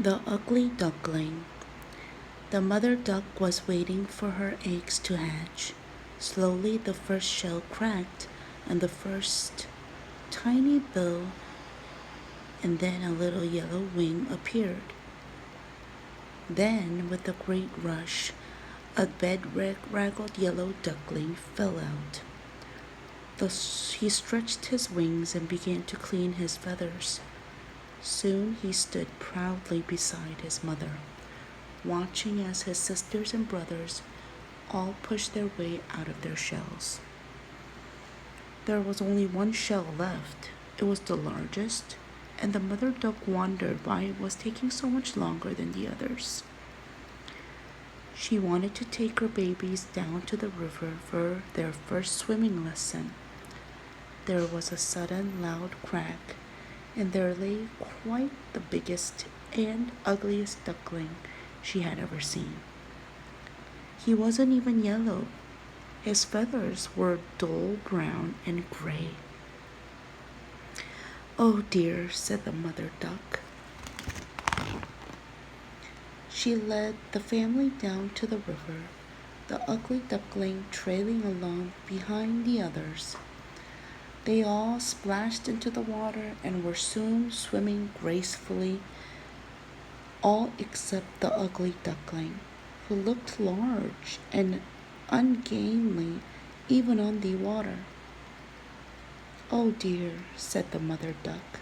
The ugly duckling. The mother duck was waiting for her eggs to hatch. Slowly the first shell cracked, and the first tiny bill and then a little yellow wing appeared. Then, with a great rush, a bedraggled yellow duckling fell out. Thus he stretched his wings and began to clean his feathers. Soon he stood proudly beside his mother, watching as his sisters and brothers all pushed their way out of their shells. There was only one shell left. It was the largest, and the mother duck wondered why it was taking so much longer than the others. She wanted to take her babies down to the river for their first swimming lesson. There was a sudden loud crack, and there lay quite the biggest and ugliest duckling she had ever seen. He wasn't even yellow. His feathers were dull brown and gray. "Oh dear," said the mother duck. She led the family down to the river, the ugly duckling trailing along behind the others. They all splashed into the water and were soon swimming gracefully, all except the ugly duckling, who looked large and ungainly even on the water. "Oh dear," said the mother duck.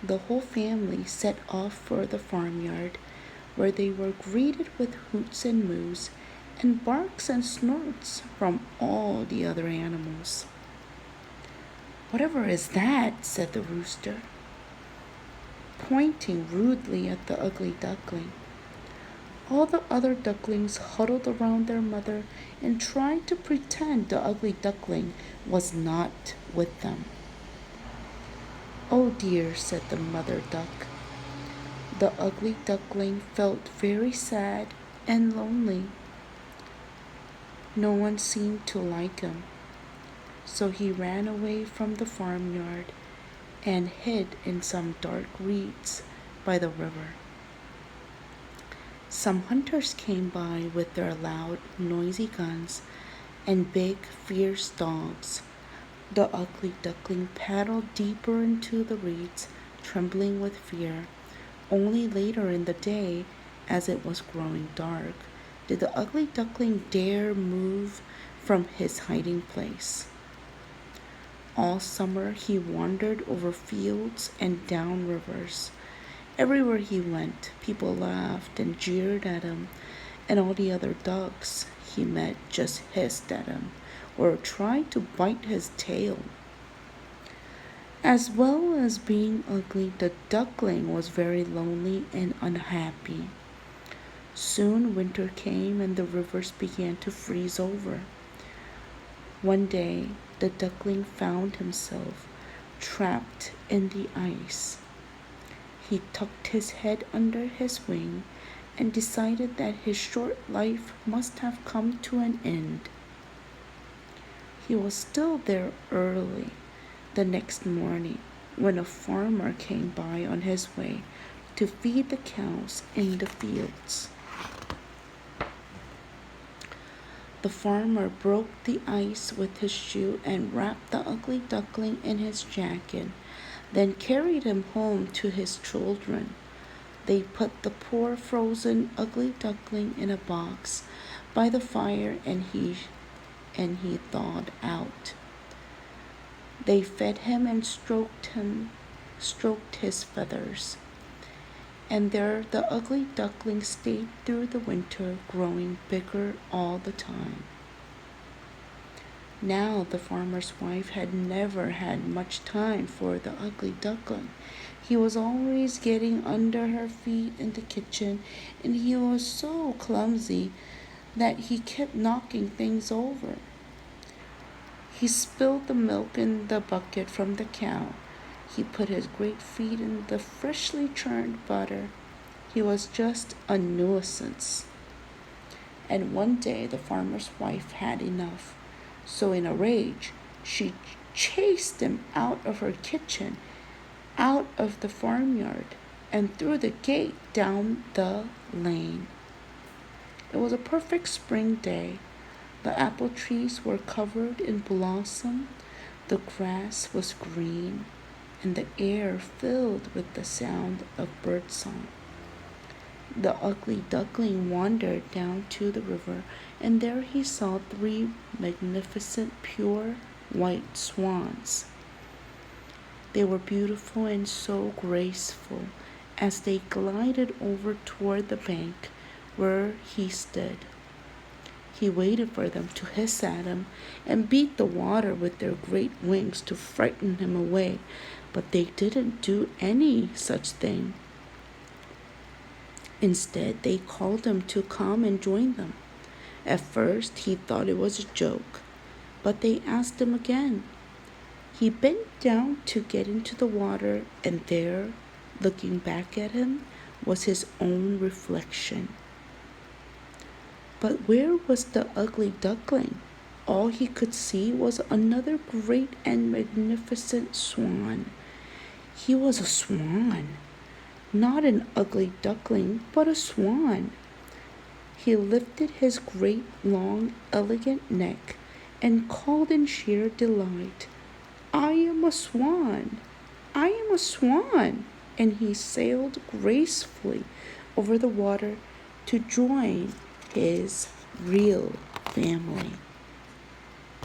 The whole family set off for the farmyard, where they were greeted with hoots and moos and barks and snorts from all the other animals. "Whatever is that?" said the rooster, pointing rudely at the ugly duckling. All the other ducklings huddled around their mother and tried to pretend the ugly duckling was not with them. "Oh dear," said the mother duck. The ugly duckling felt very sad and lonely. No one seemed to like him, so he ran away from the farmyard and hid in some dark reeds by the river. Some hunters came by with their loud, noisy guns and big, fierce dogs. The ugly duckling paddled deeper into the reeds, trembling with fear. Only later in the day, as it was growing dark, did the ugly duckling dare move from his hiding place. All summer he wandered over fields and down rivers. Everywhere he went, people laughed and jeered at him, and all the other ducks he met just hissed at him or tried to bite his tail. As well as being ugly, the duckling was very lonely and unhappy. Soon winter came and the rivers began to freeze over. One day, the duckling found himself trapped in the ice. He tucked his head under his wing and decided that his short life must have come to an end. He was still there early the next morning when a farmer came by on his way to feed the cows in the fields. The farmer broke the ice with his shoe and wrapped the ugly duckling in his jacket, then carried him home to his children. They put the poor frozen ugly duckling in a box by the fire and he thawed out. They fed him and stroked his feathers. And there the ugly duckling stayed through the winter, growing bigger all the time. Now the farmer's wife had never had much time for the ugly duckling. He was always getting under her feet in the kitchen, and he was so clumsy that he kept knocking things over. He spilled the milk in the bucket from the cow. He put his great feet in the freshly churned butter. He was just a nuisance. And one day the farmer's wife had enough. So in a rage, she chased him out of her kitchen, out of the farmyard, and through the gate down the lane. It was a perfect spring day. The apple trees were covered in blossom, the grass was green, and the air filled with the sound of birdsong. The ugly duckling wandered down to the river, and there he saw 3 magnificent pure white swans. They were beautiful and so graceful as they glided over toward the bank where he stood. He waited for them to hiss at him and beat the water with their great wings to frighten him away, but they didn't do any such thing. Instead, they called him to come and join them. At first, he thought it was a joke, but they asked him again. He bent down to get into the water, and there, looking back at him, was his own reflection. But where was the ugly duckling? All he could see was another great and magnificent swan. He was a swan, not an ugly duckling, but a swan. He lifted his great, long, elegant neck and called in sheer delight, "I am a swan! I am a swan!" And he sailed gracefully over the water to join his real family.